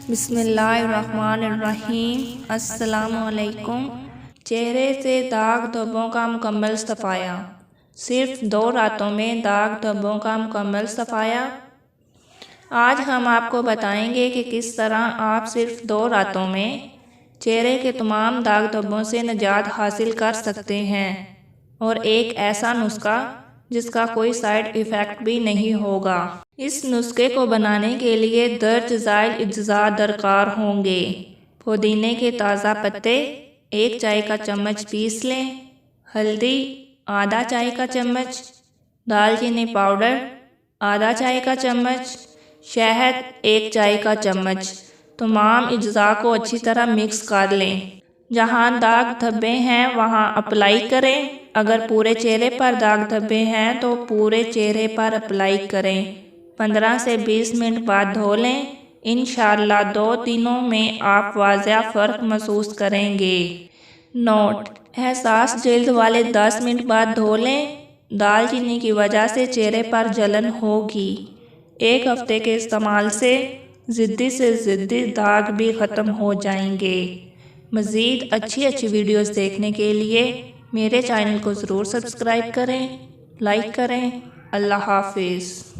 بسم اللہ الرحمن الرحیم۔ السلام علیکم۔ چہرے سے داغ دھبوں کا مکمل صفایا۔ صرف 2 راتوں میں داغ دھبوں کا مکمل صفایا۔ آج ہم آپ کو بتائیں گے کہ کس طرح آپ صرف 2 راتوں میں چہرے کے تمام داغ دھبوں سے نجات حاصل کر سکتے ہیں، اور ایک ایسا نسخہ جس کا کوئی سائیڈ ایفیکٹ بھی نہیں ہوگا۔ اس نسخے کو بنانے کے لیے درج ذیل اجزاء درکار ہوں گے۔ پودینے کے تازہ پتے 1 چائے کا چمچ پیس لیں۔ ہلدی آدھا چائے کا چمچ۔ دال چینی پاؤڈر آدھا چائے کا چمچ۔ شہد 1 چائے کا چمچ۔ تمام اجزاء کو اچھی طرح مکس کر لیں۔ جہاں داغ دھبے ہیں وہاں اپلائی کریں۔ اگر پورے چہرے پر داغ دھبے ہیں تو پورے چہرے پر اپلائی کریں۔ 15 سے 20 منٹ بعد دھو لیں۔ انشاءاللہ 2 دنوں میں آپ واضح فرق محسوس کریں گے۔ نوٹ: حساس جلد والے 10 منٹ بعد دھو لیں۔ دال چینی کی وجہ سے چہرے پر جلن ہوگی۔ 1 ہفتے کے استعمال سے ضدی داغ بھی ختم ہو جائیں گے۔ مزید اچھی ویڈیوز دیکھنے کے لیے میرے چینل کو ضرور سبسکرائب کریں، لائک کریں۔ اللہ حافظ۔